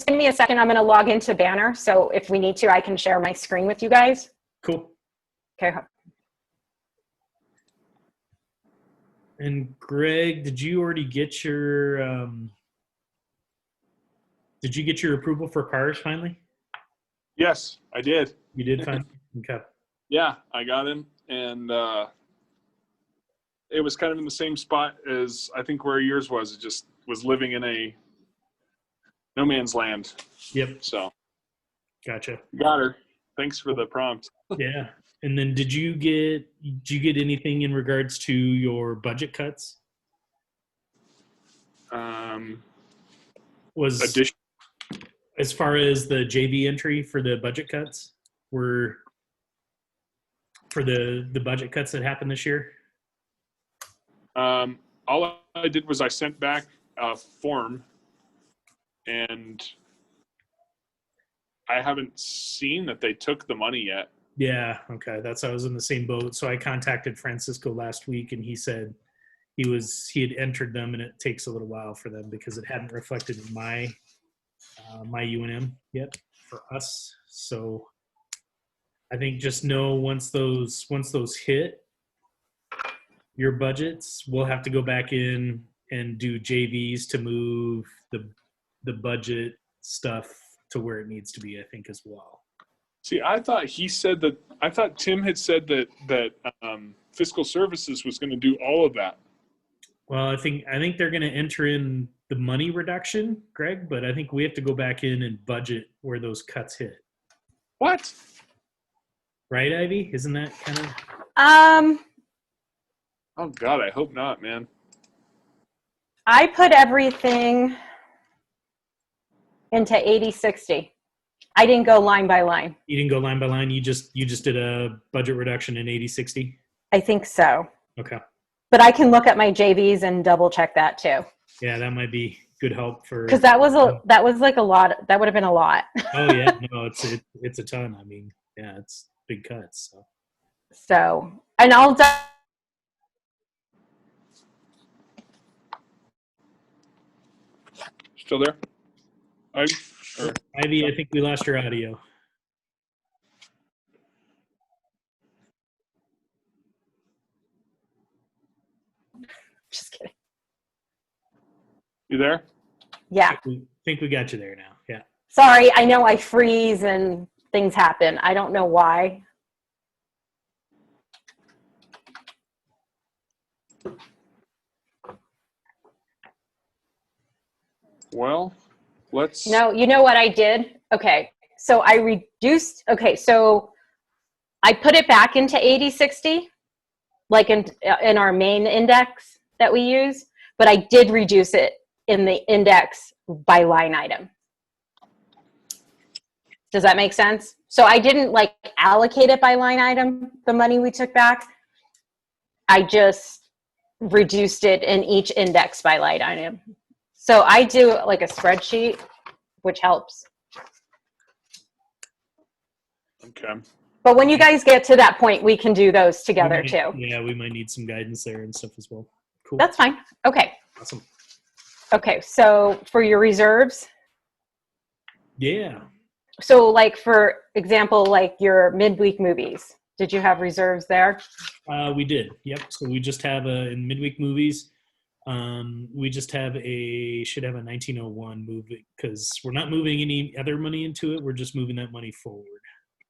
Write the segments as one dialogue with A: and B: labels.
A: just give me a second. I'm going to log into Banner. So if we need to, I can share my screen with you guys.
B: Cool.
A: Okay.
B: And Greg, did you already get your approval for cars finally?
C: Yes, I did.
B: You did finally? Okay.
C: Yeah, I got him, and it was kind of in the same spot as I think where yours was. It just was living in a no man's land.
B: Yep.
C: So
B: Gotcha.
C: got her. Thanks for the prompt.
B: Yeah. And then did you get anything in regards to your budget cuts?
C: Addition.
B: As far as the JV entry for the budget cuts were for the budget cuts that happened this year?
C: All I did was I sent back a form, and I haven't seen that they took the money yet.
B: Yeah, okay. I was in the same boat. So I contacted Francisco last week, and he said he had entered them, and it takes a little while for them because it hadn't reflected in my UNM yet for us. So I think just know once those hit your budgets, we'll have to go back in and do JVs to move the budget stuff to where it needs to be, I think, as well.
C: See, I thought Tim had said that fiscal services was going to do all of that.
B: Well, I think they're going to enter in the money reduction, Greg, but I think we have to go back in and budget where those cuts hit.
C: What?
B: Right, Ivy? Isn't that kind of?
C: Oh God, I hope not, man.
A: I put everything into 80/60. I didn't go line by line.
B: You didn't go line by line. You just did a budget reduction in 80/60.
A: I think so.
B: Okay.
A: But I can look at my JVs and double check that too.
B: Yeah, that might be good help for.
A: Because that was like a lot. That would have been a lot.
B: Oh yeah, no, it's a ton. I mean, yeah, it's big cuts.
A: So and I'll.
C: Still there?
B: Ivy, I think we lost your audio.
A: Just kidding.
C: You there?
A: Yeah.
B: I think we got you there now. Yeah.
A: Sorry, I know I freeze and things happen. I don't know why.
C: Well, let's.
A: No, you know what I did? Okay. So I reduced. Okay. So I put it back into 80/60, like in our main index that we use, but I did reduce it in the index by line item. Does that make sense? So I didn't like allocate it by line item, the money we took back. I just reduced it in each index by line item. So I do like a spreadsheet, which helps.
C: Okay.
A: But when you guys get to that point, we can do those together too.
B: Yeah, we might need some guidance there and stuff as well. Cool.
A: That's fine. Okay.
B: Awesome.
A: Okay. So for your reserves.
B: Yeah.
A: So like, for example, like your midweek movies, did you have reserves there?
B: We did. Yep. So we just have in midweek movies, we just should have a 1901 movie because we're not moving any other money into it. We're just moving that money forward.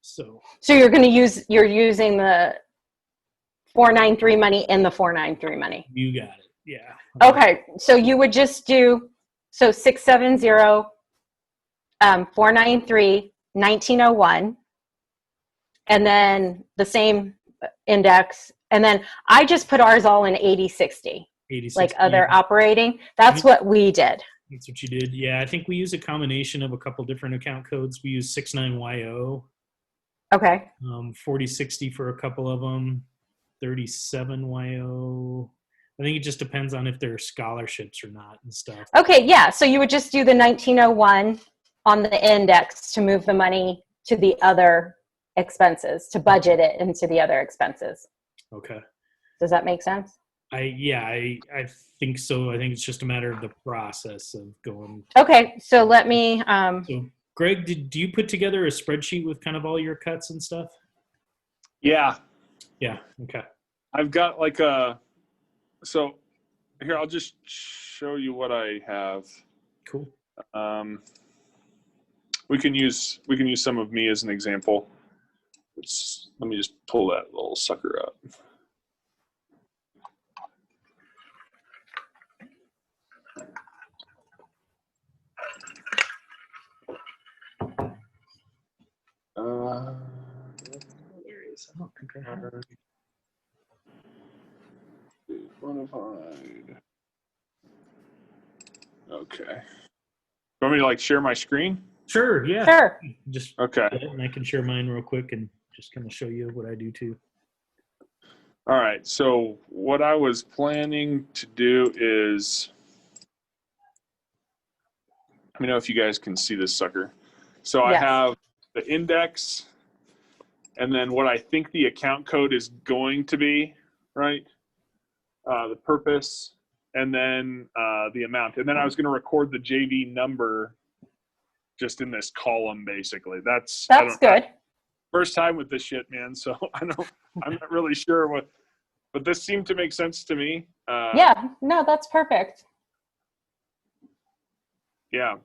B: So
A: you're using the 493 money in the 493 money.
B: You got it. Yeah.
A: Okay. So you would just do, 670, 493, 1901, and then the same index. And then I just put ours all in 80/60, like other operating. That's what we did.
B: That's what you did. Yeah. I think we use a combination of a couple different account codes. We use 69YO.
A: Okay.
B: 4060 for a couple of them, 37YO. I think it just depends on if there are scholarships or not and stuff.
A: Okay, yeah. So you would just do the 1901 on the index to move the money to the other expenses, to budget it into the other expenses.
B: Okay.
A: Does that make sense?
B: I think so. I think it's just a matter of the process of going.
A: Okay, so let me,
B: So, Greg, do you put together a spreadsheet with kind of all your cuts and stuff?
C: Yeah,
B: Yeah. Okay.
C: I've got so here, I'll just show you what I have.
B: Cool.
C: We can use some of me as an example. Let me just pull that little sucker up.
B: I don't think I have.
C: Bonafide. Okay. You want me to share my screen?
B: Sure. Yeah.
A: sure.
B: Just
C: Okay.
B: and I can share mine real quick and just kind of show you what I do too.
C: All right. So what I was planning to do is, let me know if you guys can see this sucker. So I
A: Yes.
C: have the index, and then what I think the account code is going to be, right? The purpose, and then the amount. And then I was going to record the JV number just in this column, basically. That's
A: Good.
C: First time with this shit, man. So I'm not really sure but this seemed to make sense to me.
A: Yeah, no, that's perfect.
C: Yeah.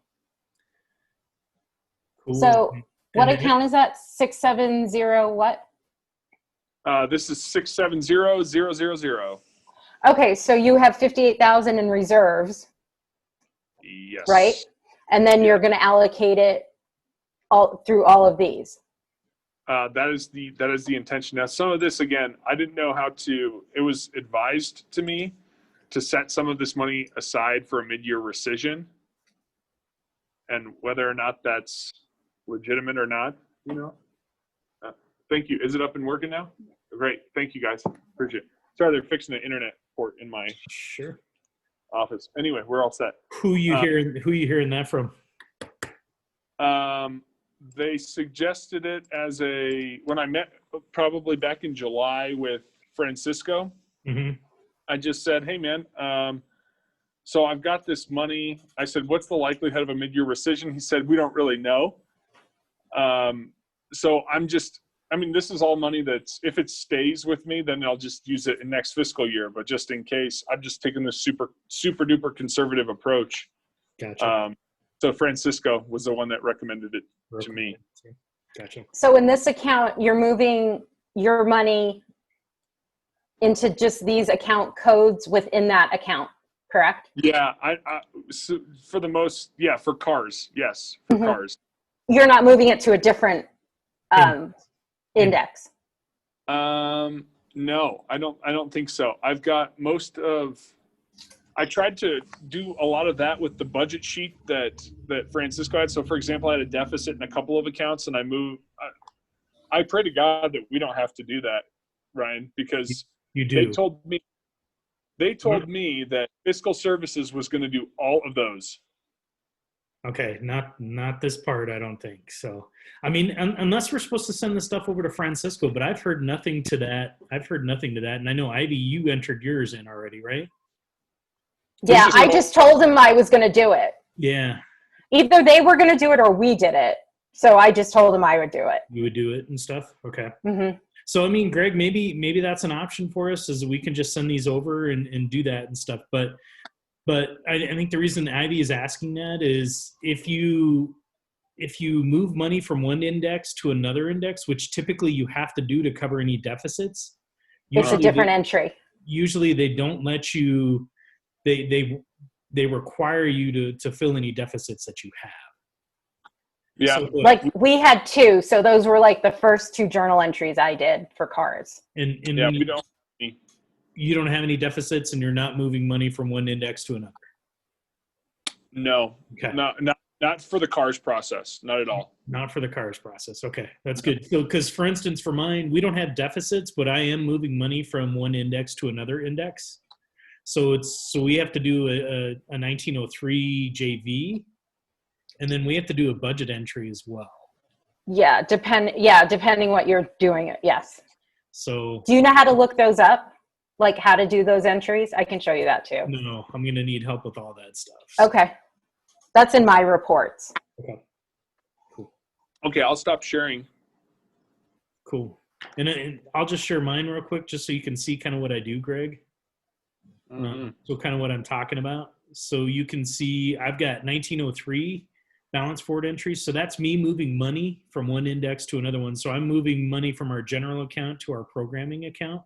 B: Cool.
A: So what
B: And
A: account is that? 670 what?
C: This is 670000.
A: Okay, so you have 58,000 in reserves,
C: Yes.
A: right? And then you're going to allocate it all through all of these.
C: That is the intention. Now, some of this, again, I didn't know how to. It was advised to me to set some of this money aside for a mid-year rescission, and whether or not that's legitimate or not, Thank you. Is it up and working now? Great. Thank you, guys. Appreciate it. Sorry, they're fixing an internet port in my
B: sure.
C: office. Anyway, we're all set.
B: Who you hearing that from?
C: They suggested it as when I met probably back in July with Francisco.
B: Mm-hmm.
C: I just said, hey, man, so I've got this money. I said, what's the likelihood of a mid-year rescission? He said, we don't really know. So this is all money that's, if it stays with me, then I'll just use it in next fiscal year. But just in case, I've just taken this super, super duper conservative approach.
B: Gotcha.
C: So Francisco was the one that recommended it to me.
B: Gotcha.
A: So in this account, you're moving your money into just these account codes within that account, correct?
C: Yeah, so for the most, for cars, yes, for cars.
A: You're not moving it to a different index.
C: No, I don't think so. I've got I tried to do a lot of that with the budget sheet that Francisco had. So, for example, I had a deficit in a couple of accounts, and I pray to God that we don't have to do that, Ryan, because
B: you do.
C: They told me that fiscal services was going to do all of those.
B: Okay, not this part, I don't think. So, I mean, unless we're supposed to send the stuff over to Francisco, but I've heard nothing to that. And I know, Ivy, you entered yours in already, right?
A: Yeah, I just told him I was going to do it.
B: Yeah.
A: Either they were going to do it or we did it. So I just told him I would do it.
B: You would do it and stuff? Okay.
A: Mm-hmm.
B: So, I mean, Greg, maybe that's an option for us, is we can just send these over and do that and stuff. But I think the reason Ivy is asking that is if you move money from one index to another index, which typically you have to do to cover any deficits.
A: It's a different entry.
B: Usually they don't let you, they require you to fill any deficits that you have.
C: Yeah.
B: So,
A: like we had two. So those were like the first two journal entries I did for cars.
B: And
C: we don't.
B: You don't have any deficits, and you're not moving money from one index to another.
C: No,
B: okay.
C: Not for the cars process, not at all.
B: Not for the cars process. Okay, that's good. So, because for instance, for mine, we don't have deficits, but I am moving money from one index to another index. So we have to do a 1903 JV, and then we have to do a budget entry as well.
A: Yeah, depending what you're doing. Yes.
B: So
A: do you know how to look those up? like how to do those entries? I can show you that too.
B: No, I'm going to need help with all that stuff.
A: Okay. That's in my reports.
B: Okay. Cool.
C: Okay, I'll stop sharing.
B: Cool. And I'll just share mine real quick just so you can see kind of what I do, Greg. So kind of what I'm talking about. So you can see I've got 1903 balance forward entries. So that's me moving money from one index to another one. So I'm moving money from our general account to our programming account.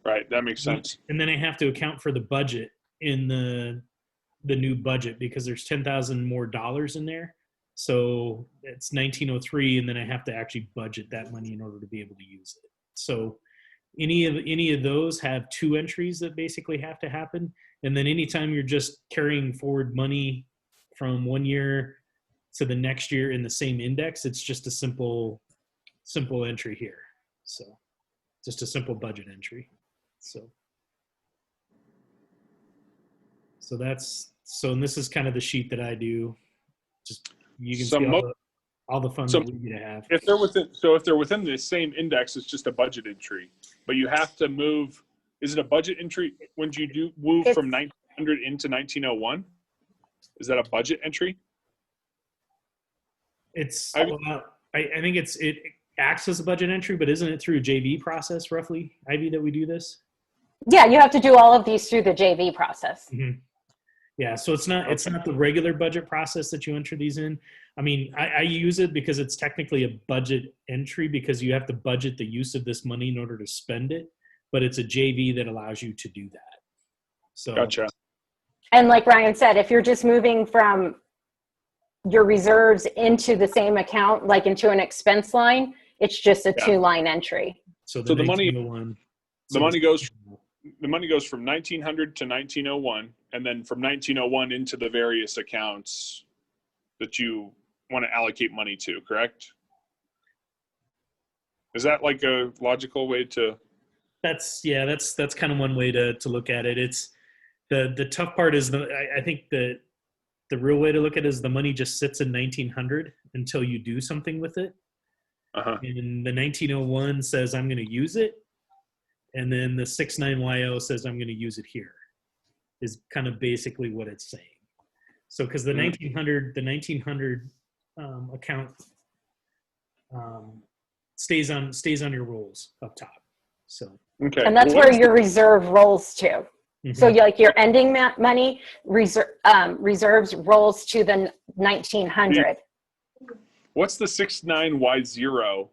C: Right, that makes sense.
B: And then I have to account for the budget in the new budget because there's 10,000 more dollars in there. So it's 1903, and then I have to actually budget that money in order to be able to use it. So any of those have two entries that basically have to happen. And then anytime you're just carrying forward money from one year to the next year in the same index, it's just a simple entry here. So just a simple budget entry. And this is kind of the sheet that I do. Just you can see all the fun that we need to have.
C: If they're within the same index, it's just a budget entry. But you have to move. Is it a budget entry when you do move from 1900 into 1901? Is that a budget entry?
B: It's I think it acts as a budget entry, but isn't it through a JV process roughly, Ivy, that we do this?
A: Yeah, you have to do all of these through the JV process.
B: Mm-hmm. Yeah, so it's not the regular budget process that you enter these in. I mean, I use it because it's technically a budget entry because you have to budget the use of this money in order to spend it, but it's a JV that allows you to do that. So
C: Gotcha.
A: And like Ryan said, if you're just moving from your reserves into the same account, like into an expense line, it's just a 2-line entry.
B: So the money
C: goes from 1900 to 1901, and then from 1901 into the various accounts that you want to allocate money to, correct? Is that like a logical way to?
B: That's kind of one way to look at it. It's the tough part is I think the real way to look at it is the money just sits in 1900 until you do something with it. And the 1901 says I'm going to use it. And then the 69YO says I'm going to use it here is kind of basically what it's saying. So because the 1900 account stays on your rolls up top. So
C: okay,
A: and that's where your reserve rolls to.
B: Mm-hmm.
A: So like your ending money reserves rolls to the 1900.
C: What's the 69Y0?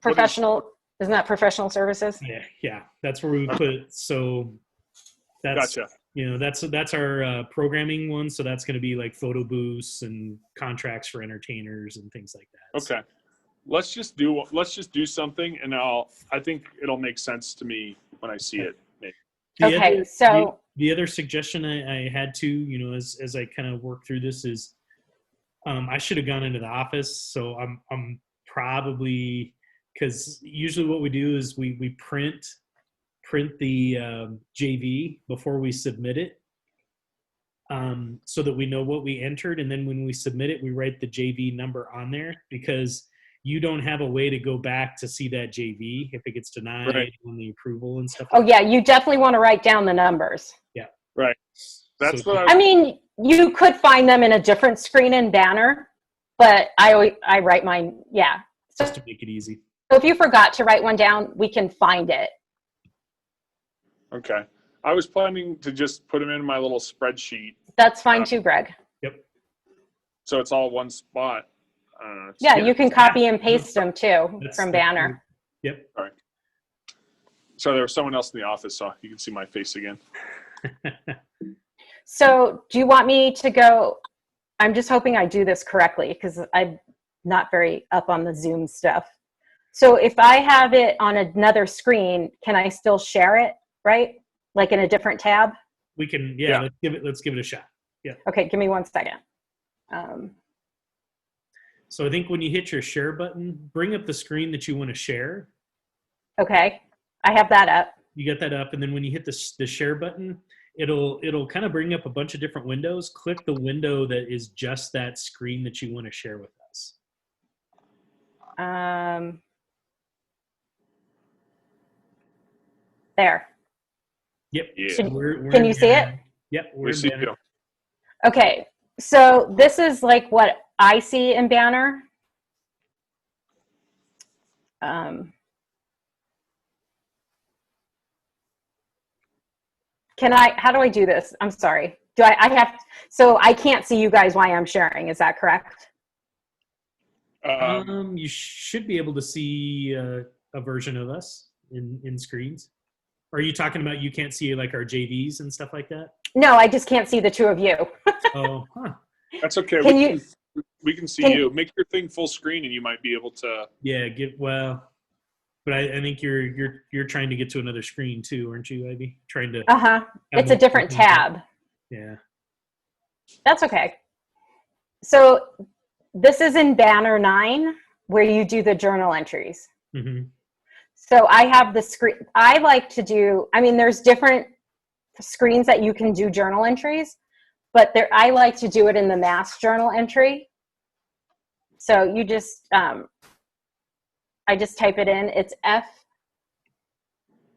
A: Professional. Isn't that professional services?
B: Yeah, that's where we put it. So that's
C: Gotcha.
B: That's our programming one. So that's going to be like photo booths and contracts for entertainers and things like that.
C: Okay, let's just do something, and I think it'll make sense to me when I see it.
B: The other suggestion I had to, as I kind of work through this is, I should have gone into the office. So I'm probably. Because usually what we do is we print the JV before we submit it, so that we know what we entered, and then when we submit it, we write the JV number on there because you don't have a way to go back to see that JV if it gets denied on the approval and stuff.
A: Oh yeah, you definitely want to write down the numbers.
B: Yeah,
C: right. That's what
A: I mean, you could find them in a different screen and banner, but I write mine. Yeah,
B: just to make it easy.
A: So if you forgot to write one down, we can find it.
C: Okay. I was planning to just put them in my little spreadsheet.
A: That's fine too, Greg.
B: Yep.
C: So it's all one spot.
A: Yeah, you can copy and paste them too from Banner.
B: Yep.
C: All right. So there was someone else in the office, so you can see my face again.
A: So do you want me to go? I'm just hoping I do this correctly because I'm not very up on the Zoom stuff. So if I have it on another screen, can I still share it, right? Like in a different tab?
B: We can, let's give it a shot. Yeah.
A: Okay, give me 1 second.
B: So I think when you hit your share button, bring up the screen that you want to share.
A: Okay, I have that up.
B: You got that up, and then when you hit the share button, it'll kind of bring up a bunch of different windows. Click the window that is just that screen that you want to share with us.
A: There.
B: Yep.
C: Yeah.
A: Should-
B: We're
A: Can
B: in
A: you see it?
B: Banner. Yep, we're
C: We
B: in
C: see
B: Banner.
C: you.
A: Okay, so this is like what I see in Banner. How do I do this? I'm sorry. So I can't see you guys while I'm sharing, is that correct?
B: You should be able to see a version of us in screens. Are you talking about you can't see like our JVs and stuff like that?
A: No, I just can't see the two of you.
B: Oh, huh.
C: That's okay.
A: Can
C: We can see
A: can-
C: you. Make your thing full screen, and you might be able to.
B: Yeah, but I think you're trying to get to another screen too, aren't you, Ivy? Trying to.
A: Uh-huh. It's a different tab.
B: Yeah.
A: That's okay. So this is in Banner 9 where you do the journal entries.
B: Mm-hmm.
A: So I have the screen. I like to do, there's different screens that you can do journal entries, but I like to do it in the mass journal entry. So you just, I just type it in. It's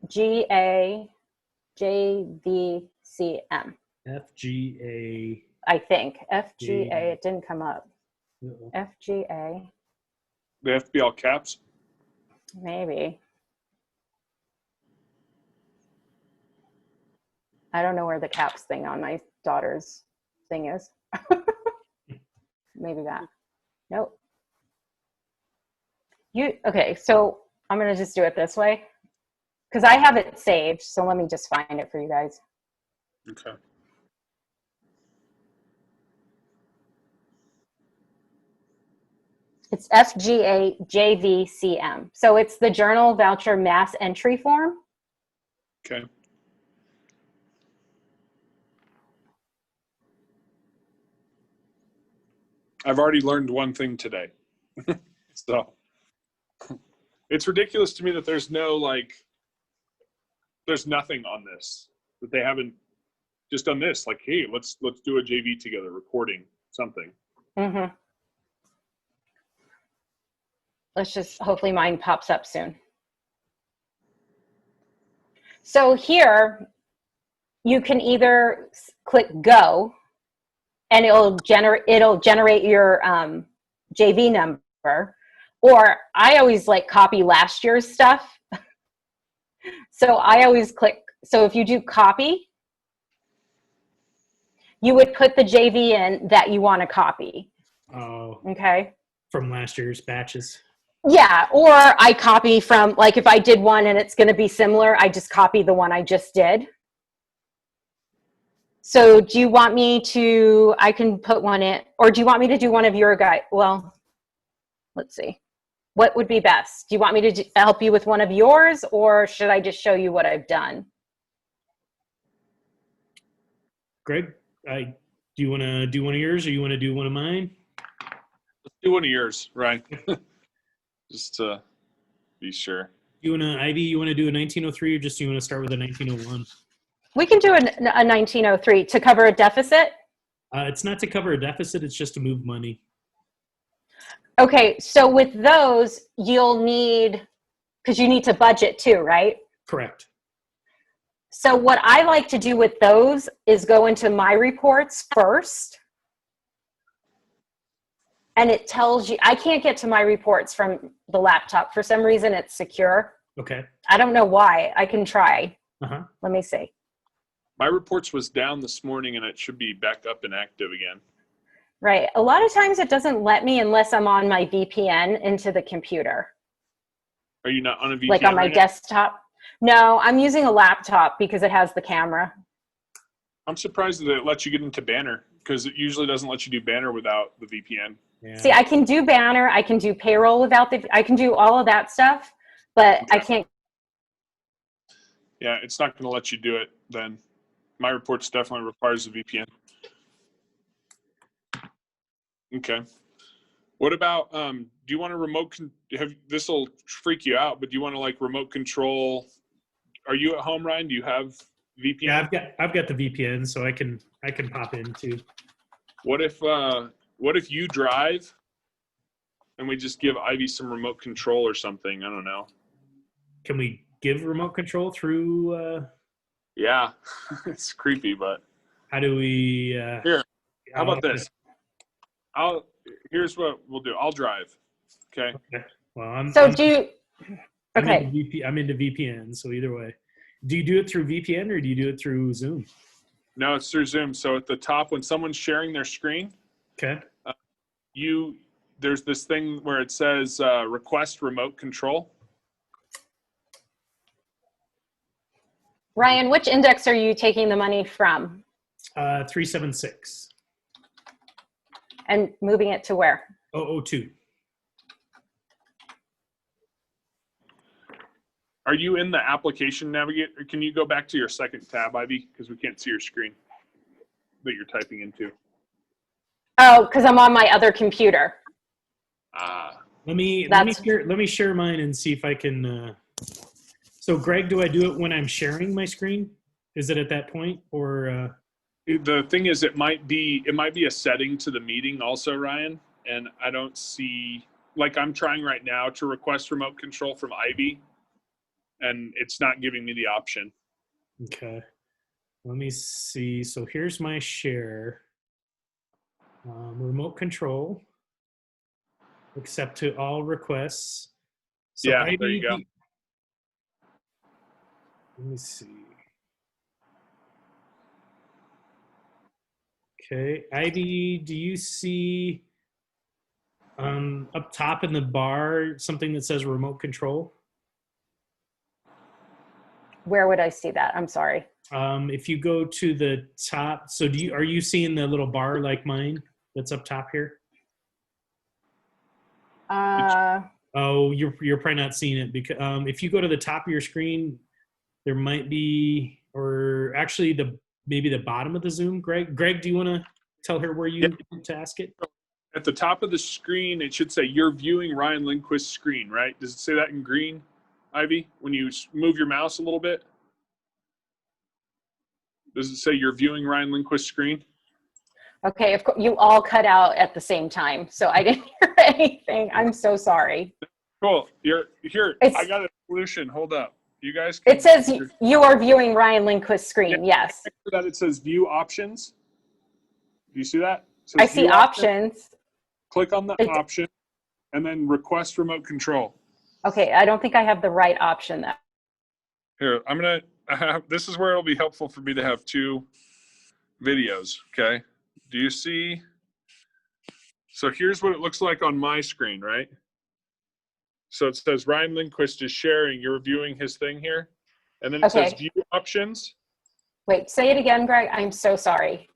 A: FGAJVCM,
B: FGA.
A: I think. FGA, it didn't come up.
B: Uh-oh.
A: FGA,
C: They have to be all caps.
A: maybe. I don't know where the caps thing on my daughter's thing is. Maybe that. Nope. Okay, so I'm going to just do it this way because I have it saved. So let me just find it for you guys.
C: Okay.
A: It's FGAJVCM. So it's the journal voucher mass entry form.
C: Okay. I've already learned one thing today. So it's ridiculous to me that there's nothing on this, that they haven't just done this. Like, hey, let's do a JV together, recording something.
A: Mm-hmm. Let's just, hopefully mine pops up soon. So here, you can either click go, and it'll generate your JV number, or I always like copy last year's stuff. So I always click. So if you do copy, you would put the JV in that you want to copy.
B: Oh,
A: Okay.
B: from last year's batches.
A: Yeah, or I copy from, like if I did one and it's going to be similar, I just copy the one I just did. So do you want me to, I can put one in, or do you want me to do one of your guys? Well, let's see. What would be best? Do you want me to help you with one of yours, or should I just show you what I've done?
B: Greg, do you want to do one of yours, or you want to do one of mine?
C: Let's do one of yours, Ryan. Just to be sure.
B: You want to, Ivy, you want to do a 1903, or just you want to start with a 1901?
A: We can do a 1903 to cover a deficit.
B: It's not to cover a deficit, it's just to move money.
A: Okay, so with those, you'll need, because you need to budget too, right?
B: Correct.
A: So what I like to do with those is go into my reports first. And it tells you, I can't get to my reports from the laptop. For some reason, it's secure.
B: Okay.
A: I don't know why. I can try.
B: Uh-huh.
A: Let me see.
C: My reports was down this morning, and it should be back up and active again.
A: Right. A lot of times it doesn't let me unless I'm on my VPN into the computer.
C: Are you not on a VPN?
A: Like on my
C: right now?
A: desktop. No, I'm using a laptop because it has the camera.
C: I'm surprised that it lets you get into Banner, because it usually doesn't let you do Banner without the VPN.
B: Yeah.
A: See, I can do Banner. I can do payroll without I can do all of that stuff, but I can't.
C: Yeah, it's not going to let you do it then. My reports definitely requires a VPN. Okay. What about, do you want to this will freak you out, but do you want to like remote control? Are you at home, Ryan? Do you have VPN?
B: Yeah, I've got the VPN, so I can pop in too.
C: What if you drive and we just give Ivy some remote control or something? I don't know.
B: Can we give remote control through?
C: Yeah, it's creepy, but
B: How do we?
C: Here, how
B: I'll
C: about
B: have
C: this? Here's what we'll do. I'll drive. Okay.
B: Okay. Well, I'm
A: Okay.
B: I'm into VPN, so either way. Do you do it through VPN or do you do it through Zoom?
C: No, it's through Zoom. So at the top, when someone's sharing their screen,
B: Okay.
C: there's this thing where it says request remote control.
A: Ryan, which index are you taking the money from
B: 376
A: and moving it to where?
B: 002.
C: Are you in the application navigator? Can you go back to your second tab, Ivy? Because we can't see your screen that you're typing into.
A: Oh, because I'm on my other computer.
B: Let me share mine and see if I can. So, Greg, do I do it when I'm sharing my screen? Is it at that point, or?
C: The thing is, it might be a setting to the meeting also, Ryan. And I don't see, like, I'm trying right now to request remote control from Ivy, and it's not giving me the option.
B: Okay. Let me see. So here's my share. Remote control. Accept to all requests. So
C: Yeah,
B: Ivy,
C: there you go.
B: Let me see. Okay, Ivy, do you see up top in the bar something that says remote control?
A: Where would I see that? I'm sorry.
B: If you go to the top, so are you seeing the little bar like mine that's up top here? Oh, you're probably not seeing it because if you go to the top of your screen, there might be, or actually maybe the bottom of the Zoom. Greg, do you want to tell her where you want to ask it?
C: At the top of the screen, it should say you're viewing Ryan Lindquist's screen, right? Does it say that in green, Ivy? When you move your mouse a little bit, does it say you're viewing Ryan Lindquist's screen?
A: Okay, of course, you all cut out at the same time, so I didn't hear anything. I'm so sorry.
C: Cool. You're here. I got a solution. Hold up. You guys.
A: It says you are viewing Ryan Lindquist's screen. Yes.
C: That it says view options. Do you see that?
A: I see options.
C: Click on the option, and then request remote control.
A: Okay, I don't think I have the right option though.
C: Here, this is where it'll be helpful for me to have two videos. Okay. Do you see? So here's what it looks like on my screen, right? So it says Ryan Lindquist is sharing. You're viewing his thing here. And then it says view options.
A: Wait, say it again, Greg. I'm so sorry.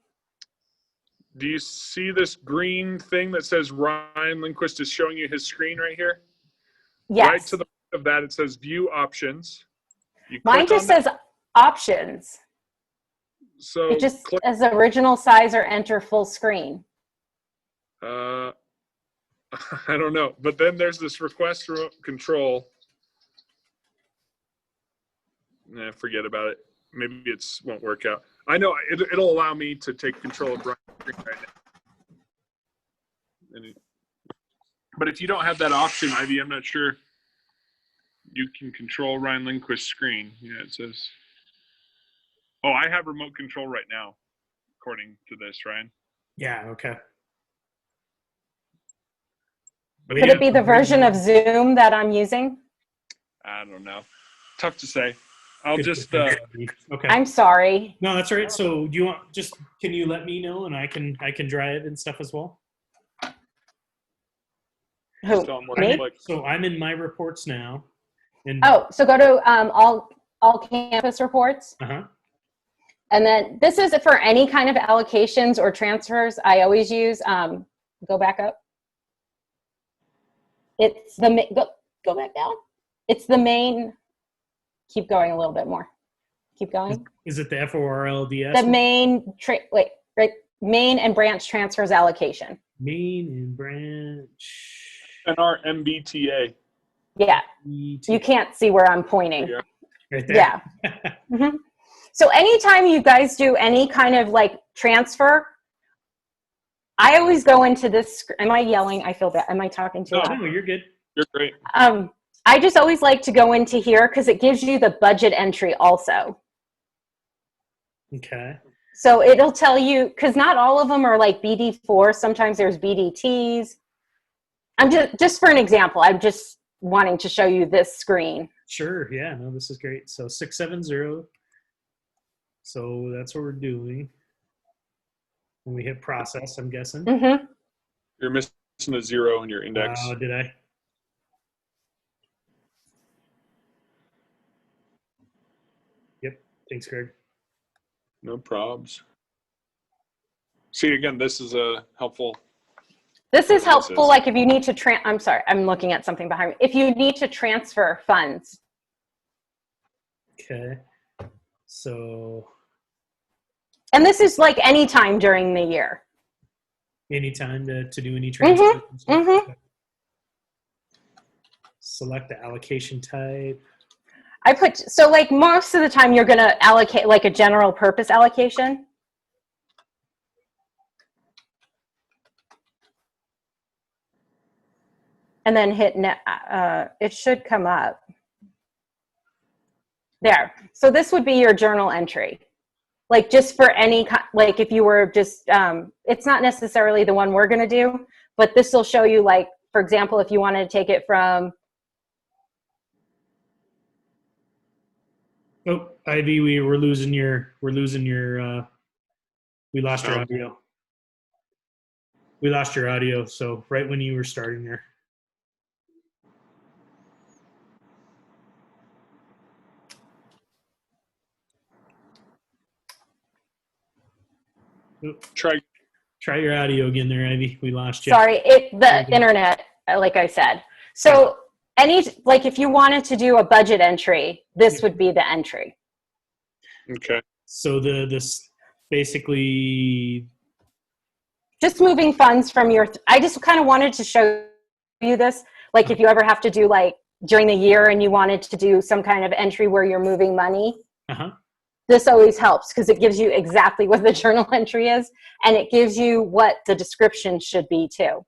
C: Do you see this green thing that says Ryan Lindquist is showing you his screen right here?
A: Yes.
C: Right to the right of that, it says view options.
A: Mine just says options.
C: So
A: it just as original size or enter full screen.
C: I don't know. But then there's this request remote control. Nah, forget about it. Maybe it won't work out. I know it'll allow me to take control of Brian's screen right now. But if you don't have that option, Ivy, I'm not sure you can control Ryan Lindquist's screen. Yeah, it says. Oh, I have remote control right now, according to this, Ryan.
B: Yeah, okay.
A: But could it be the version of Zoom that I'm using?
C: I don't know. Tough to say. I'll just.
B: Okay.
A: I'm sorry.
B: No, that's all right. So, do you want can you let me know and I can drive and stuff as well?
A: Who? Me?
B: So I'm in my reports now. And
A: so go to all campus reports. And then this is for any kind of allocations or transfers. I always use, go back up. It's go back down. It's the main, keep going a little bit more. Keep going.
B: Is it the FORLDS?
A: The main, main and branch transfers allocation.
B: Main and branch.
C: And our MBTA.
A: Yeah. You can't see where I'm pointing.
C: Yeah.
B: Right there.
A: Yeah. Mm-hmm. So anytime you guys do any kind of like transfer, I always go into this. Am I yelling? I feel bad. Am I talking too loud?
B: No, you're good.
C: You're great.
A: I just always like to go into here because it gives you the budget entry also.
B: Okay.
A: So it'll tell you, because not all of them are like BD4. Sometimes there's BDTs. I'm just for an example, I'm just wanting to show you this screen.
B: Sure. Yeah. No, this is great. So 670. So that's what we're doing. When we hit process, I'm guessing.
A: Mm-hmm.
C: You're missing a 0 in your index.
B: Did I? Yep. Thanks, Greg.
C: No probs. See, again, this is a helpful.
A: This is
C: It
A: helpful,
C: is.
A: like if you need to I'm sorry, I'm looking at something behind me. If you need to transfer funds.
B: Okay. So
A: And this is like any time during the year.
B: anytime to do any transfer.
A: mhm.
B: Select the allocation type.
A: So like most of the time you're going to allocate like a general purpose allocation. And then hit it should come up. There. So this would be your journal entry. Like just for any, like if you were just, it's not necessarily the one we're going to do, but this will show you like, for example, if you wanted to take it from.
B: Oh, Ivy, we lost your audio. We lost your audio. So right when you were starting there.
C: Try.
B: Try your audio again there, Ivy. We lost you.
A: Sorry, the internet, like I said. So like if you wanted to do a budget entry, this would be the entry.
C: Okay.
B: So this basically
A: just moving funds from I just kind of wanted to show you this. Like if you ever have to do like during the year and you wanted to do some kind of entry where you're moving money, this always helps because it gives you exactly what the journal entry is and it gives you what the description should be too.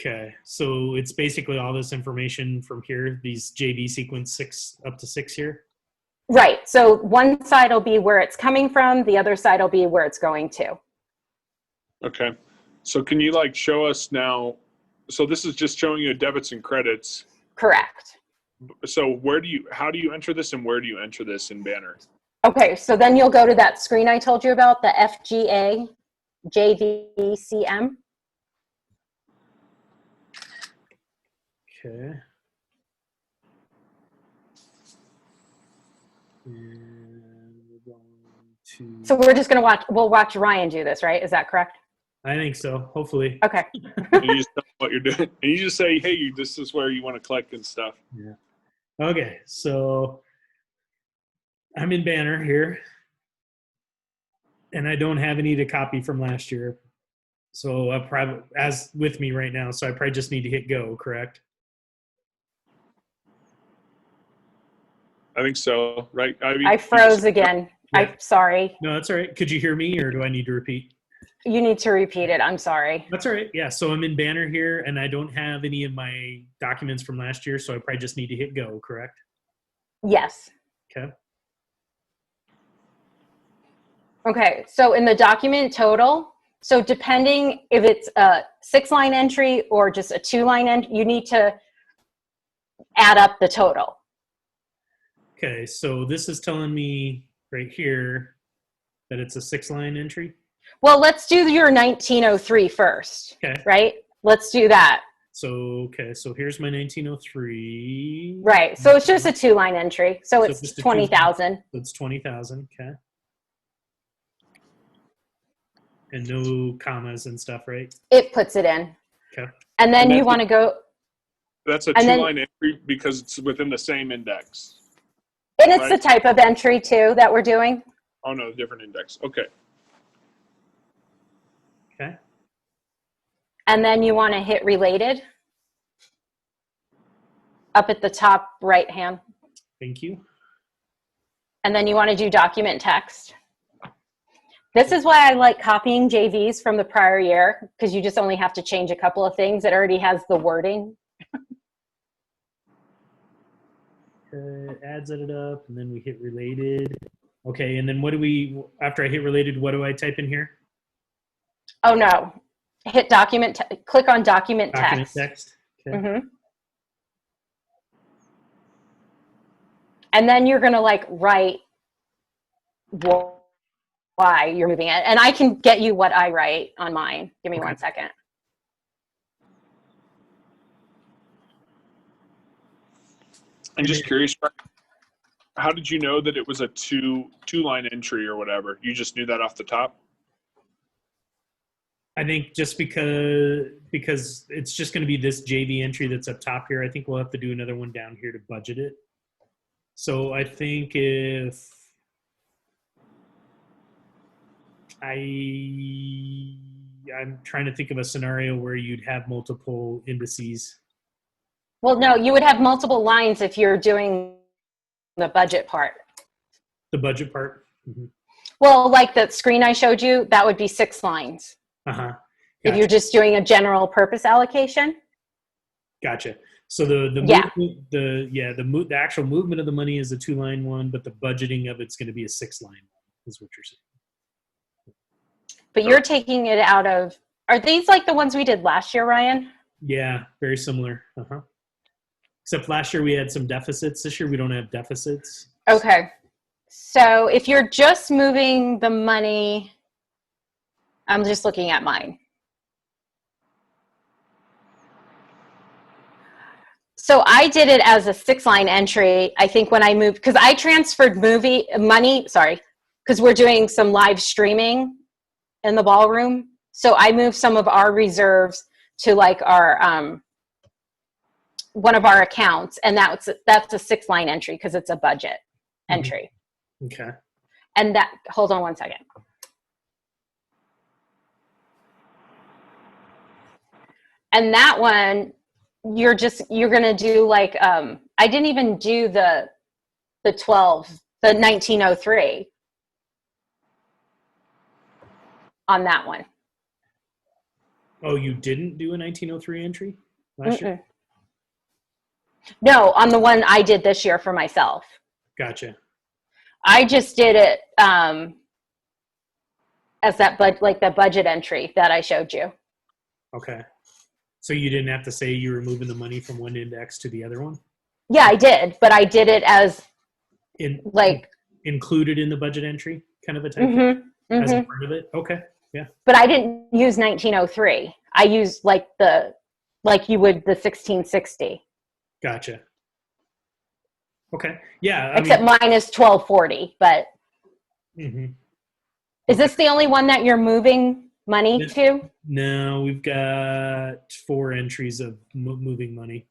B: Okay, so it's basically all this information from here, these JV sequence 6 up to 6 here?
A: Right, so one side will be where it's coming from, the other side will be where it's going to.
C: Okay, so can you like show us now, so this is just showing you debits and credits.
A: Correct.
C: So how do you enter this and where do you enter this in Banner?
A: Okay, so then you'll go to that screen I told you about, the FGA JVCM.
B: Okay. And we're going to...
A: So we're just going to we'll watch Ryan do this, right? Is that correct?
B: I think so, hopefully.
A: Okay.
C: And you just tell what you're doing. And you just say, hey, this is where you want to collect and stuff.
B: Yeah. Okay, so I'm in Banner here. And I don't have any to copy from last year. So I probably, as with me right now, so I probably just need to hit go, correct?
C: I think so, right?
A: I froze again.
B: Yeah.
A: I'm sorry.
B: No, that's all right. Could you hear me or do I need to repeat?
A: You need to repeat it. I'm sorry.
B: That's all right. Yeah, so I'm in Banner here and I don't have any of my documents from last year, so I probably just need to hit go, correct?
A: Yes.
B: Okay.
A: Okay, so in the document total, so depending if it's a 6-line entry or just a 2-line entry, you need to add up the total.
B: Okay, so this is telling me right here that it's a 6-line entry.
A: Well, let's do your 1903 first,
B: Okay.
A: right? Let's do that.
B: So, okay, so here's my 1903.
A: Right, so it's just a 2-line entry, so it's
B: just a
A: 20,000.
B: That's 20,000, okay. And no commas and stuff, right?
A: It puts it in.
B: Okay.
A: And then you want to go.
C: That's a
A: and then-
C: 2-line entry because it's within the same index.
A: And it's
C: Right.
A: the type of entry too that we're doing.
C: Oh no, different index. Okay.
B: Okay.
A: And then you want to hit related up at the top right hand.
B: Thank you.
A: And then you want to do document text. This is why I like copying JVs from the prior year, because you just only have to change a couple of things. It already has the wording.
B: adds it up, and then we hit related. Okay, and then what do we, after I hit related, what do I type in here?
A: Oh no, hit document, click on document
B: Document
A: text.
B: text. Okay.
A: Mm-hmm. And then you're gonna like write why you're moving it. And I can get you what I write on mine. Give me
B: Okay.
A: 1 second.
C: I'm just curious, how did you know that it was a two-line entry or whatever? You just knew that off the top?
B: I think just because it's just going to be this JV entry that's up top here, I think we'll have to do another one down here to budget it. So I think if I'm trying to think of a scenario where you'd have multiple indices.
A: Well, no, you would have multiple lines if you're doing the budget part.
B: The budget part. Mm-hmm.
A: Well, like the screen I showed you, that would be 6 lines.
B: Uh-huh.
A: If you're just doing a general purpose allocation.
B: Gotcha. So the actual movement of the money is a 2-line one, but the budgeting of it's going to be a 6-line one, is what you're saying.
A: But you're taking it out of, are these like the ones we did last year, Ryan?
B: Yeah, very similar. Uh-huh. Except last year we had some deficits. This year we don't have deficits.
A: Okay. So if you're just moving the money, I'm just looking at mine. So I did it as a 6-line entry. I think when I moved, because I transferred money, because we're doing some live streaming in the ballroom. So I moved some of our reserves to like our, one of our accounts. And that's a 6-line entry because it's a budget entry.
B: Okay.
A: And that, hold on 1 second. And that one, you're going to do like, I didn't even do the 1903 on that one.
B: Oh, you didn't do a 1903 entry last year?
A: No, on the one I did this year for myself.
B: Gotcha.
A: I just did it as that, like the budget entry that I showed you.
B: Okay. So you didn't have to say you were moving the money from one index to the other one?
A: Yeah, I did, but I did it as
B: included in the budget entry, kind of a type as a part of it. Okay, yeah.
A: But I didn't use 1903. I used like you would the 1660.
B: Gotcha. Okay, yeah.
A: Except mine is 1240. But is this the only one that you're moving money to?
B: No, we've got 4 entries of moving money.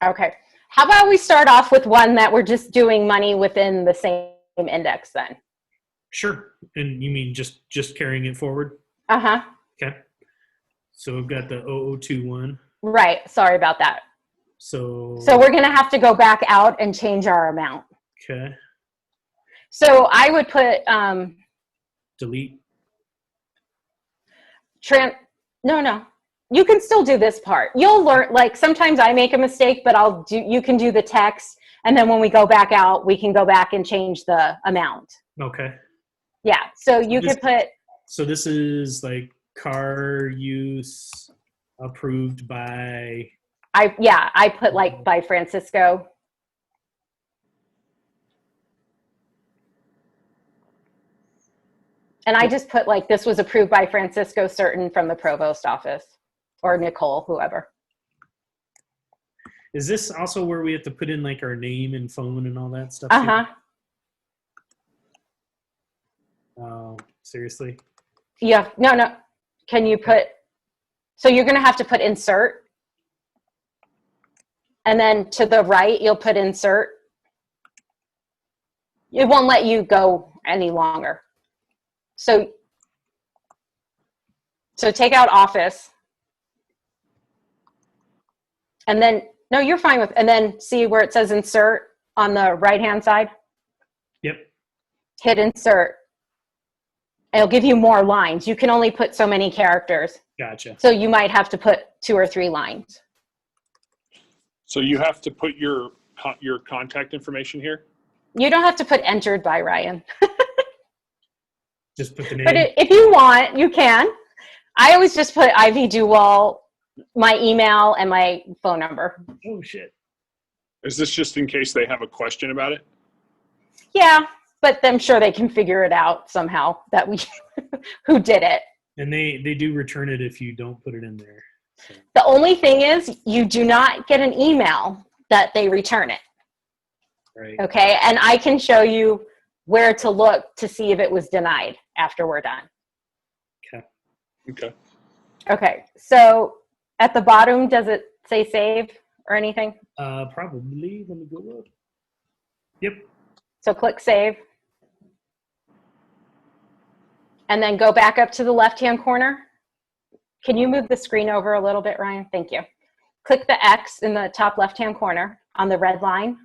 A: Okay. How about we start off with one that we're just doing money within the same index then?
B: Sure. And you mean just carrying it forward?
A: Uh-huh.
B: Okay. So we've got the 0021.
A: Right. Sorry about that.
B: So
A: we're going to have to go back out and change our amount.
B: Okay.
A: So I would put
B: delete.
A: No. You can still do this part. You'll learn, like sometimes I make a mistake, but you can do the text. And then when we go back out, we can go back and change the amount.
B: Okay.
A: Yeah. So you could put.
B: So this is like car use approved by.
A: I put like by Francisco. And I just put like, this was approved by Francisco Certain from the provost office, or Nicole, whoever.
B: Is this also where we have to put in like our name and phone and all that stuff?
A: Uh-huh.
B: Oh, seriously?
A: Yeah, no. Can you put, so you're going to have to put insert. And then to the right, you'll put insert. It won't let you go any longer. So take out office. And then, no, you're fine with, and then see where it says insert on the right-hand side?
B: Yep.
A: Hit insert. It'll give you more lines. You can only put so many characters.
B: Gotcha.
A: So you might have to put 2 or 3 lines.
C: So you have to put your your contact information here?
A: You don't have to put entered by Ryan,
B: Just put the name.
A: but if you want, you can. I always just put Ivy Duwall, my email, and my phone number.
B: Oh shit.
C: Is this just in case they have a question about it?
A: Yeah, but I'm sure they can figure it out somehow that we who did it.
B: And they do return it if you don't put it in there. So,
A: The only thing is you do not get an email that they return it.
B: right.
A: Okay, and I can show you where to look to see if it was denied after we're done.
C: Okay.
A: Okay, so at the bottom, does it say save or anything?
B: Probably. Let me go up. Yep.
A: So click save. And then go back up to the left-hand corner. Can you move the screen over a little bit, Ryan? Thank you. Click the X in the top left-hand corner on the red line.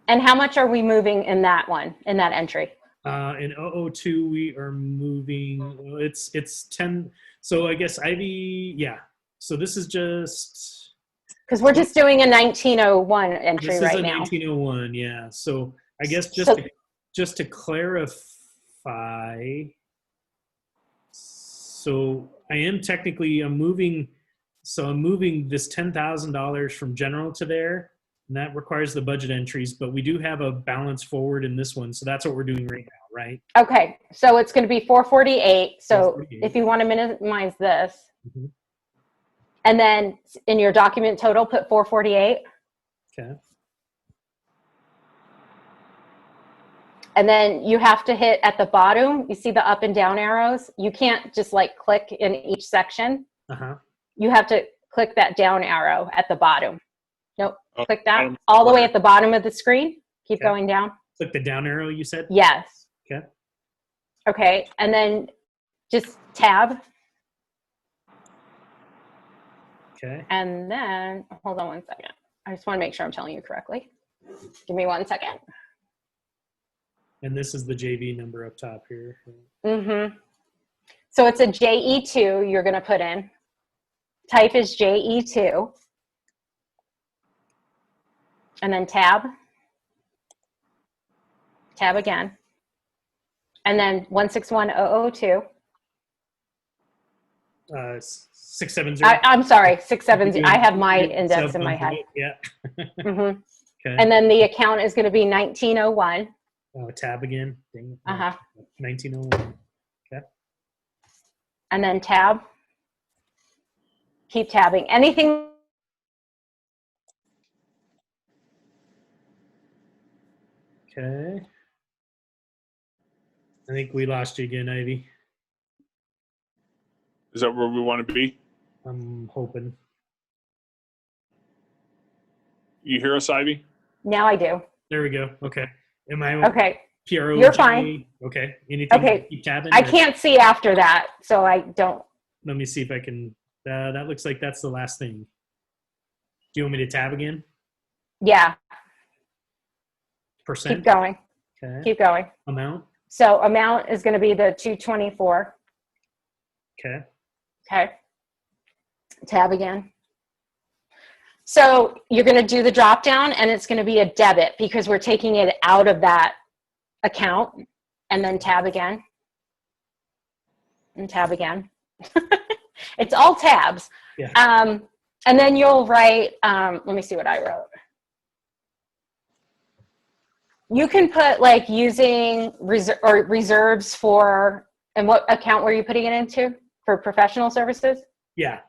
A: And how much are we moving in that one, in that entry?
B: In 002, we are moving. Well, it's 10. So I guess Ivy. Yeah. So this is just.
A: Because we're just doing a 1901 entry
B: This is
A: right
B: a
A: now.
B: 1901. Yeah. So I guess
A: So-
B: just to clarify. So I'm moving. So I'm moving this $10,000 from general to there, and that requires the budget entries. But we do have a balance forward in this one, so that's what we're doing right now, right?
A: Okay, so it's going to be 448. So
B: 448.
A: if you want to minimize this,
B: Mhm.
A: and then in your document total, put 448.
B: Okay.
A: And then you have to hit at the bottom, you see the up and down arrows? You can't just like click in each section.
B: Uh-huh.
A: You have to click that down arrow at the bottom. Nope,
C: Oh,
A: click that
C: bottom
A: all the way
C: corner.
A: at the bottom of the screen. Keep
B: Okay.
A: going down.
B: Click the down arrow, you said?
A: Yes.
B: Okay.
A: Okay, and then just tab.
B: Okay.
A: And then, hold on one second. I just want to make sure I'm telling you correctly. Give me 1 second.
B: And this is the JV number up top here.
A: Mm-hmm. So it's a JE2 you're going to put in. Type is JE2. And then tab. Tab again. And then 161002.
B: 670.
A: I'm sorry, 670. I have my index in my head.
B: Yeah.
A: hmm
B: Okay.
A: And then the account is going to be 1901.
B: Tab again. Dang it.
A: Uh-huh.
B: 1901.
A: And then tab. Keep tabbing. Anything.
B: Okay. I think we lost you again, Ivy.
C: Is that where we want to be?
B: I'm hoping.
C: You hear us, Ivy?
A: Now I do.
B: There we go. Okay. Am I
A: Okay.
B: PRO?
A: You're fine.
B: Okay. Anything?
A: Okay.
B: Keep tabbing?
A: I
B: or-
A: can't see after that, so I don't.
B: Let me see if I can. That looks like that's the last thing. Do you want me to tab again?
A: Yeah.
B: Percent?
A: Keep going.
B: Okay.
A: Keep going.
B: Amount?
A: So amount is going to be the 224.
B: Okay.
A: Okay. Tab again. So you're going to do the drop down and it's going to be a debit because we're taking it out of that account, and then tab again and tab again. It's all tabs.
B: Yeah.
A: And then you'll write, let me see what I wrote. You can put like using reserves for, and what account were you putting it into? For professional services?
B: Yeah.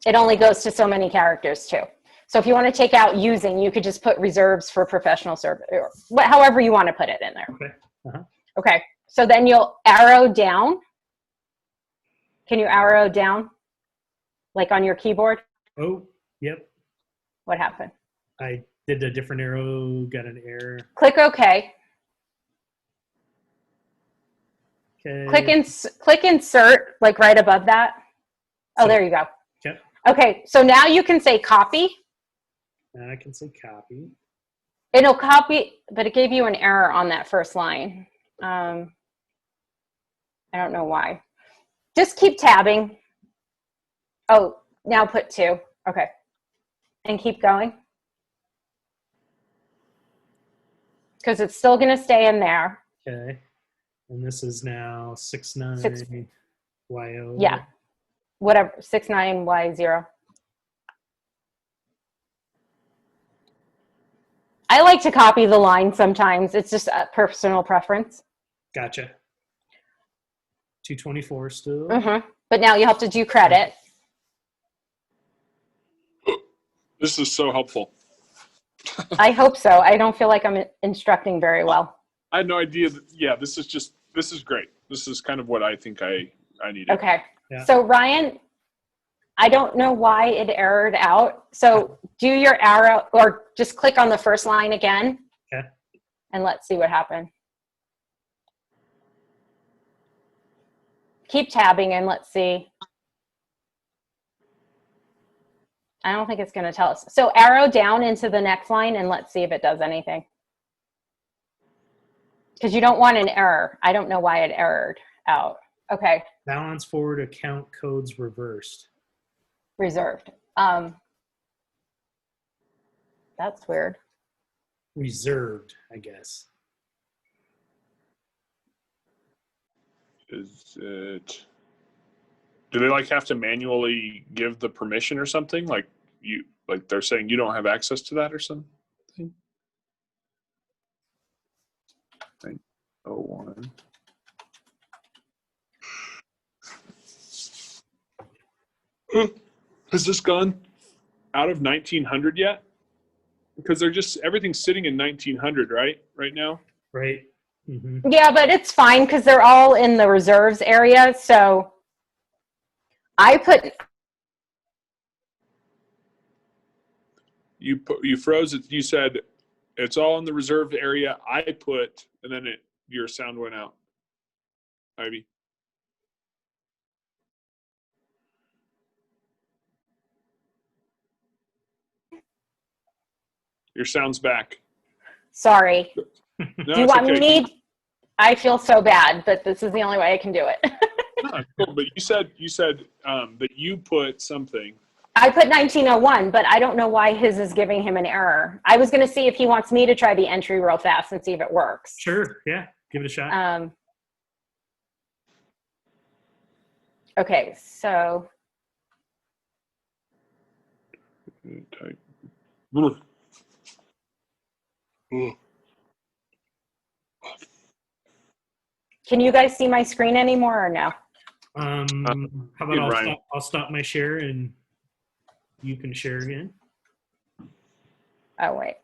A: It only goes to so many characters too. So if you want to take out using, you could just put reserves for professional service, or however you want to put it in there.
B: Okay. Uh-huh.
A: Okay. So then you'll arrow down. Can you arrow down? Like on your keyboard?
B: Oh, yep.
A: What happened?
B: I did a different arrow, got an error.
A: Click OK.
B: Okay.
A: Click insert, like right above that. Oh,
B: So-
A: there you go.
B: Okay.
A: Okay, so now you can say copy.
B: I can say copy.
A: It'll copy, but it gave you an error on that first line. I don't know why. Just keep tabbing. Oh, now put 2. Okay. And keep going. Because it's still going to stay in there.
B: Okay. And this is now 69
A: Six-
B: YO.
A: Yeah. Whatever. 69Y0. I like to copy the line sometimes. It's just a personal preference.
B: Gotcha. 224 still.
A: But now you have to do credit.
C: This is so helpful.
A: I hope so. I don't feel like I'm instructing very well.
C: I had no idea. Yeah, this is great. This is kind of what I think I needed.
A: Okay.
B: Yeah.
A: So Ryan, I don't know why it errored out. So do your arrow or just click on the first line again.
B: Okay.
A: And let's see what happened. Keep tabbing and let's see. I don't think it's going to tell us. So arrow down into the next line and let's see if it does anything. Because you don't want an error. I don't know why it errored out. Okay.
B: Balance forward account codes reversed.
A: Reserved. That's weird.
B: Reserved, I guess.
C: Is it? Do they like have to manually give the permission or something? Like they're saying you don't have access to that or something? 901. Has this gone out of 1900 yet? Because everything's sitting in 1900, right? Right now.
B: Right. Mm-hmm.
A: Yeah, but it's fine because they're all in the reserves area. So I put.
C: You froze it. You said it's all in the reserved area. I put, and then your sound went out. Ivy. Your sound's back.
A: Sorry.
C: No,
A: Do you
C: it's
A: want
C: okay.
A: me? I feel so bad, but this is the only way I can do it.
C: No, cool. But you said that you put something.
A: I put 1901, but I don't know why his is giving him an error. I was going to see if he wants me to try the entry real fast and see if it works.
B: Sure. Yeah. Give it a shot.
A: Okay, so
C: Type.
A: can you guys see my screen anymore or no?
B: How
C: Good,
B: about
C: Ryan.
B: I'll stop my share and you can share again.
A: Oh, wait.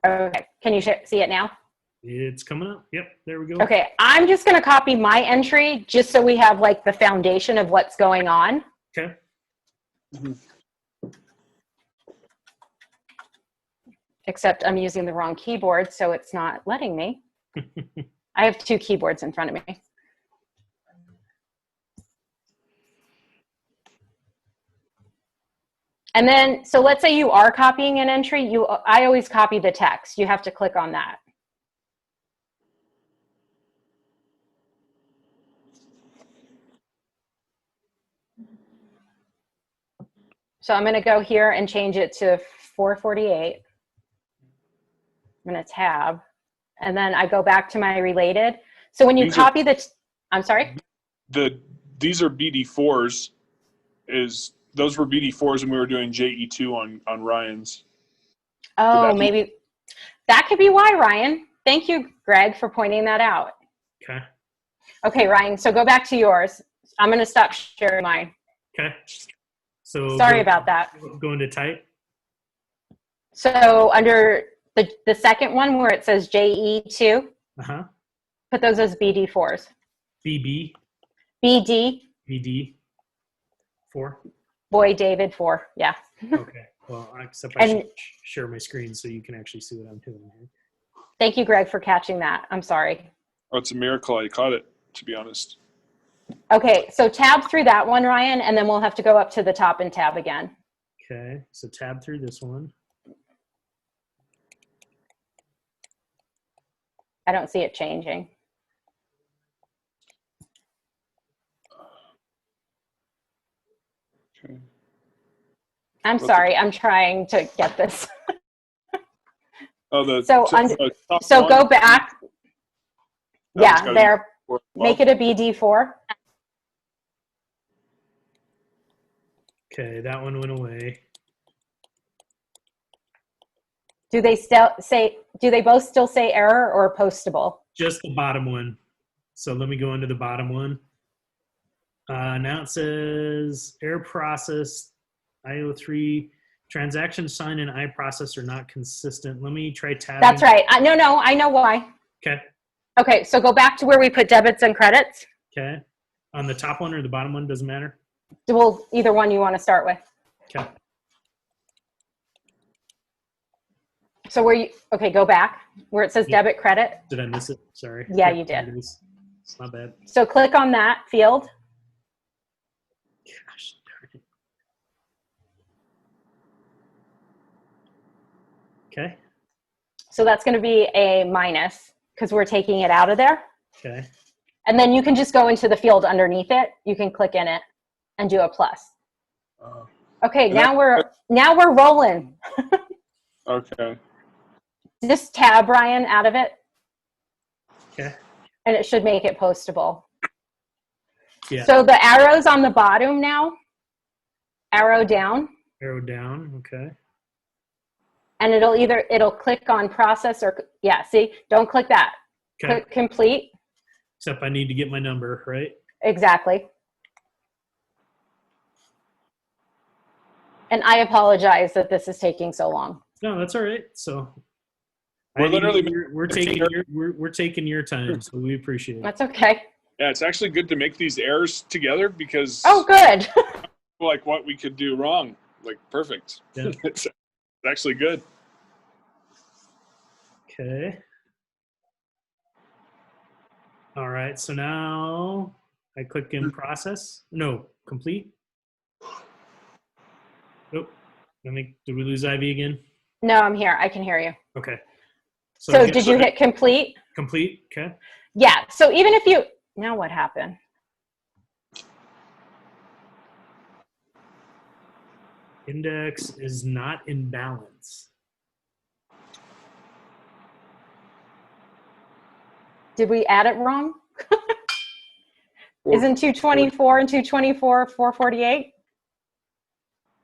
A: Okay, can you see it now?
B: It's coming up. Yep. There we go.
A: Okay, I'm just going to copy my entry just so we have like the foundation of what's going on.
B: Okay.
A: Except I'm using the wrong keyboard, so it's not letting me. I have 2 keyboards in front of me. And then, so let's say you are copying an entry. I always copy the text. You have to click on that. So I'm going to go here and change it to 448. I'm going to tab. And then I go back to my related. So when you copy I'm sorry?
C: These are BD4s. Those were BD4s and we were doing JE2 on Ryan's.
A: Oh, maybe that could be why, Ryan. Thank you, Greg, for pointing that out.
B: Okay.
A: Okay, Ryan, so go back to yours. I'm going to stop sharing mine.
B: Okay. So
A: Sorry about that.
B: Go into type.
A: So under the second one where it says JE2, put those as BD4s.
B: BB.
A: BD.
B: BD. 4.
A: Boy, David 4. Yeah.
B: Okay. Well, except I should share my screen so you can actually see what I'm doing here.
A: Thank you, Greg, for catching that. I'm sorry.
C: Oh, it's a miracle I caught it, to be honest.
A: Okay, so tab through that one, Ryan, and then we'll have to go up to the top and tab again.
B: Okay, so tab through this one.
A: I don't see it changing.
C: Okay.
A: I'm
C: What's
A: sorry. I'm trying to get this.
C: Oh,
A: So
C: top
A: So
C: one,
A: go back.
C: that one's
A: Yeah,
C: gotta be
A: there.
C: four as
A: Make
C: well.
A: it a BD4.
B: Okay, that one went away.
A: Do they both still say error or postable?
B: Just the bottom one. So let me go into the bottom one. Now it says error process IO3 transaction sign and iProcess are not consistent. Let me try tabbing.
A: That's right. No, I know why.
B: Okay.
A: Okay, so go back to where we put debits and credits.
B: Okay. On the top one or the bottom one, doesn't matter.
A: Well, either one you want to start with.
B: Okay.
A: So okay, go back where it says
B: Yeah.
A: debit credit.
B: Did I miss it? Sorry.
A: Yeah, you did.
B: It is. It's not bad.
A: So click on that field.
B: Gosh darn it. Okay.
A: So that's going to be a minus because we're taking it out of there.
B: Okay.
A: And then you can just go into the field underneath it. You can click in it and do a plus. Okay,
C: And
A: now we're rolling.
C: Okay.
A: Just tab Ryan out of it
B: Okay.
A: and it should make it postable.
B: Yeah.
A: So the arrows on the bottom now, arrow down,
B: Arrow down. Okay.
A: and it'll click on process or, yeah, see, don't click that.
B: Okay.
A: Click complete.
B: Except I need to get my number, right?
A: Exactly. And I apologize that this is taking so long.
B: No, that's all right. So
C: We're literally
B: we're taking your time, so we appreciate it.
A: That's okay.
C: Yeah, it's actually good to make these errors together because
A: Oh, good.
C: like what we could do wrong, like perfect.
B: Yeah.
C: It's actually good.
B: Okay. All right. So now I click in process. No, complete. Nope. Did we lose Ivy again?
A: No, I'm here. I can hear you.
B: Okay.
A: So did you hit complete?
B: complete? Okay.
A: Yeah. So even if you, now what happened?
B: Index is not in balance.
A: Did we add it wrong? Isn't 224 and 224 448?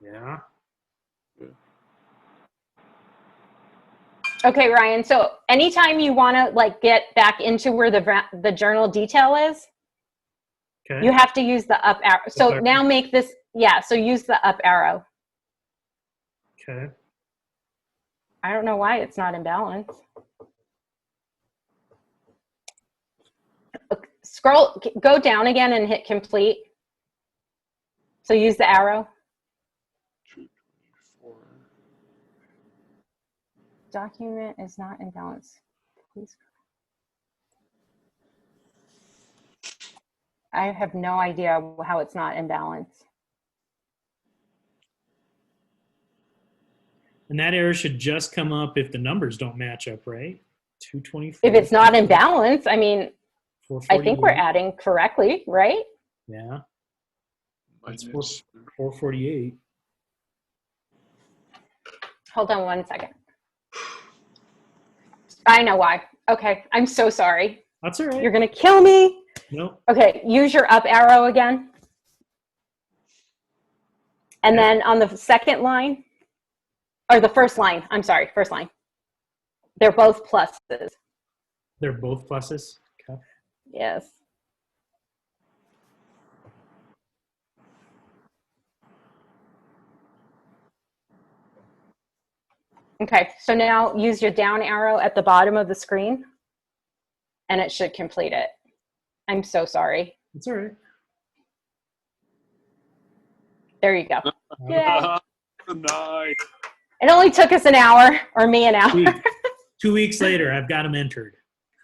B: Yeah.
A: Okay, Ryan. So anytime you want to like get back into where the journal detail is,
B: Okay.
A: you have to use the up arrow. So
B: arrow.
A: now make this, yeah, so use the up arrow.
B: Okay.
A: I don't know why it's not in balance. Scroll, go down again and hit complete. So use the arrow.
C: 224.
A: Document is not in balance. Please. I have no idea how it's not in balance.
B: And that error should just come up if the numbers don't match up, right? 224.
A: If it's not in balance, I mean, I think we're
B: 448.
A: adding correctly, right?
B: Yeah. That's
C: Minus-
B: 448.
A: Hold on one second. I know why. Okay, I'm so sorry.
B: That's all right.
A: You're gonna kill me.
B: Nope.
A: Okay, use your up arrow again. And
B: Yeah.
A: then on the second line, or the first line, I'm sorry, first line. They're both pluses.
B: They're both pluses. Okay.
A: Yes. Okay, so now use your down arrow at the bottom of the screen and it should complete it. I'm so sorry.
B: It's all right.
A: There you go. Yay.
C: Nice.
A: It only took us an hour, or me an hour.
B: 2 weeks later, I've got them entered.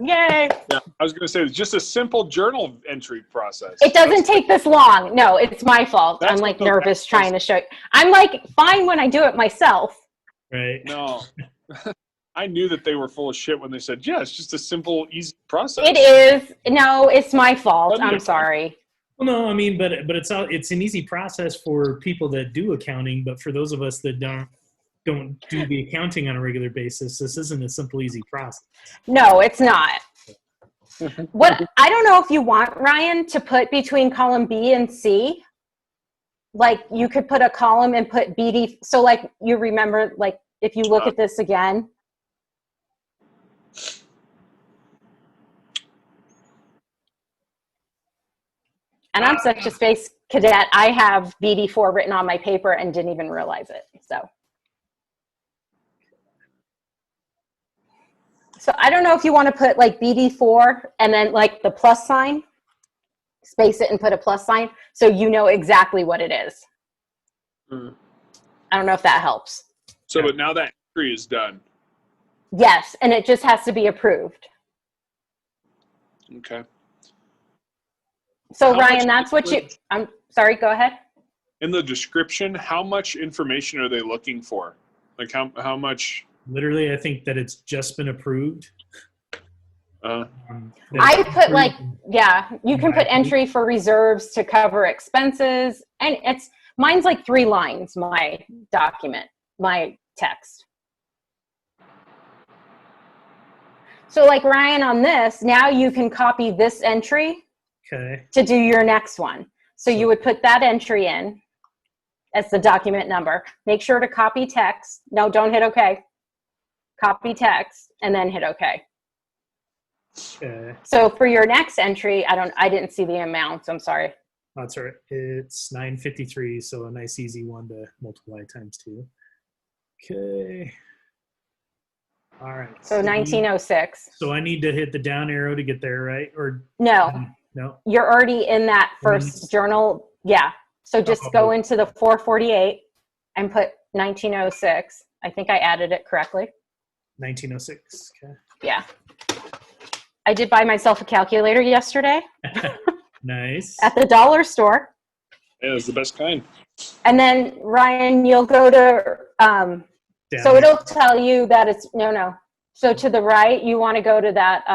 A: Yay.
C: Yeah, I was going to say it's just a simple journal entry process.
A: It doesn't take this long. No, it's my fault.
C: That's
A: I'm like
C: what-
A: nervous
C: that's-
A: trying to show you. I'm like fine when I do it myself.
B: Right.
C: No. I knew that they were full of shit when they said, yeah, it's just a simple, easy process.
A: It is. No, it's my fault. I'm sorry.
B: Well, no, I mean, but it's an easy process for people that do accounting, but for those of us that don't do the accounting on a regular basis, this isn't a simple, easy process.
A: No, it's not. What I don't know if you want Ryan to put between column B and C. Like you could put a column and put BD. So like you remember, like if you look at this again. And I'm such a space cadet. I have BD4 written on my paper and didn't even realize it. So I don't know if you want to put like BD4 and then like the plus sign, space it and put a plus sign so you know exactly what it is. I don't know if that helps.
C: So, but now that entry is done.
A: Yes, and it just has to be approved.
C: Okay.
A: So
C: How
A: Ryan,
C: much
A: that's what you, I'm sorry, go ahead.
C: In the description, how much information are they looking for? Like how much?
B: Literally, I think that it's just been approved.
A: I put like, yeah, you can put entry for reserves to cover expenses. And mine's like 3 lines, my document, my text. So like Ryan on this, now you can copy this entry to do your next one. So you would put that entry in as the document number. Make sure to copy text. No, don't hit OK. Copy text and then hit OK. So for your next entry, I didn't see the amounts. I'm sorry.
B: That's all right. It's 953, so a nice easy one to multiply times 2. Okay. All right.
A: So 1906.
B: So I need to hit the down arrow to get there, right? Or
A: no.
B: No.
A: You're already in that first journal. Yeah. So just go into the 448 and put 1906. I think I added it correctly.
B: 1906. Okay.
A: Yeah. I did buy myself a calculator yesterday.
B: Nice.
A: At the dollar store.
C: Yeah, it's the best kind.
A: And then Ryan, you'll go to, so it'll tell you that it's, no. So to the right, you want to go to that.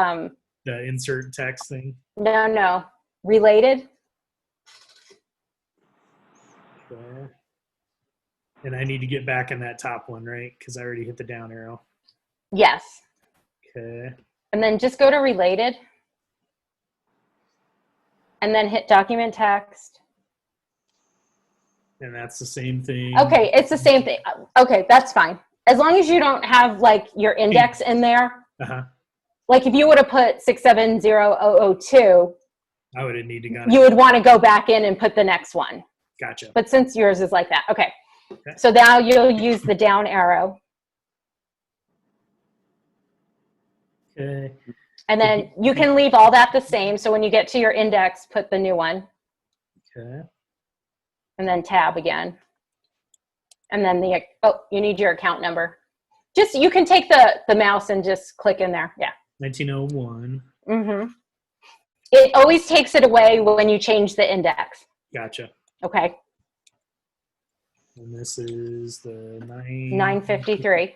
B: The insert text thing.
A: No. Related.
B: Okay. And I need to get back in that top one, right? Because I already hit the down arrow.
A: Yes.
B: Okay.
A: And then just go to related. And then hit document text.
B: And that's the same thing.
A: Okay, it's the same thing. Okay, that's fine. As long as you don't have like your index in there.
B: Uh-huh.
A: Like if you would have put 670002,
B: I would need to go.
A: You would want to go back in and put the next one.
B: Gotcha.
A: But since yours is like that, okay. So now you'll use the down arrow.
B: Okay.
A: And then you can leave all that the same. So when you get to your index, put the new one.
B: Okay.
A: And then tab again. And then you need your account number. You can take the mouse and just click in there. Yeah.
B: 1901.
A: Mm-hmm. It always takes it away when you change the index.
B: Gotcha.
A: Okay.
B: And this is the
A: 953.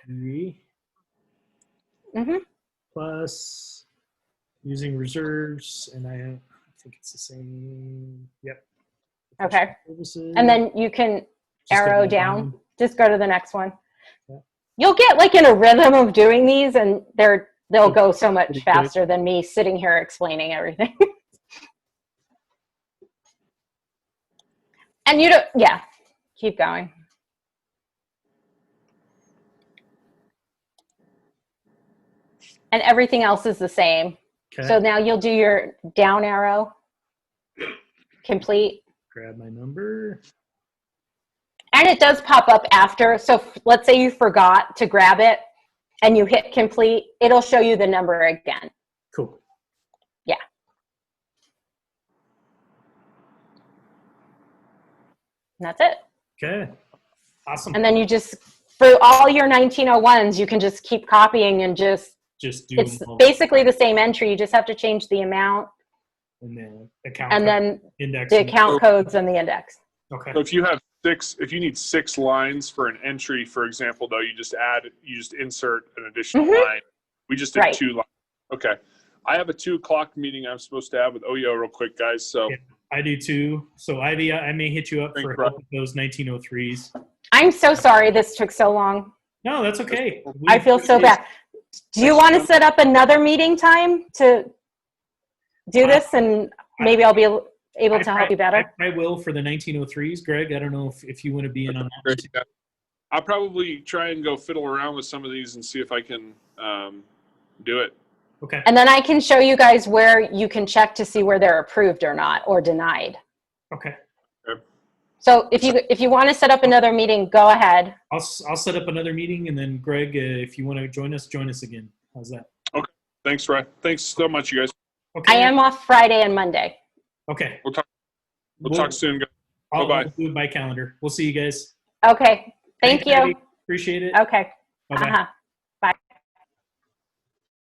A: Mm-hmm.
B: Plus using reserves, and I think it's the same. Yep.
A: Okay.
B: Services.
A: And then you can arrow down. Just go to the next one.
B: Yeah.
A: You'll get like in a rhythm of doing these, and they'll go so much faster than me sitting here explaining everything. And keep going. And everything else is the same.
B: Okay.
A: So now you'll do your down arrow, complete.
B: Grab my number.
A: And it does pop up after. So let's say you forgot to grab it and you hit complete, it'll show you the number again.
B: Cool.
A: Yeah. And that's it.
B: Okay. Awesome.
A: And then you for all your 1901s, you can just keep copying and just do it's basically the same entry. You just have to change the amount.
B: And then account
A: and then
B: index
A: the account codes and the index.
B: Okay.
C: So if you have six lines for an entry, for example, though, you just insert an additional
A: Mhm.
C: line. We just did
A: Right.
C: 2 lines. Okay. I have a 2:00 meeting I'm supposed to have with Oyo real quick, guys. So
B: Yeah. I do too. So Ivy, I may hit you up
C: Thanks,
B: for
C: Brett.
B: help with those 1903s.
A: I'm so sorry this took so long.
B: No, that's okay.
A: I feel so bad. Do you want to set up another meeting time to do this, and maybe I'll be able to help you better?
B: I will for the 1903s, Greg. I don't know if you want to be in on that.
C: Great. Yeah. I'll probably try and go fiddle around with some of these and see if I can do it.
B: Okay.
A: And then I can show you guys where you can check to see where they're approved or not, or denied.
B: Okay.
A: So if you want to set up another meeting, go ahead.
B: I'll set up another meeting, and then Greg, if you want to join us again. How's that?
C: Thanks, Ray. Thanks so much, you guys.
B: Okay.
A: I am off Friday and Monday.
B: Okay.
C: We'll talk soon, guys.
B: I'll
C: Bye-bye.
B: do it by calendar. We'll see you guys.
A: Okay. Thank
B: Thanks, Abby.
A: you.
B: Appreciate it.
A: Okay.
B: Bye-bye.
A: Uh-huh.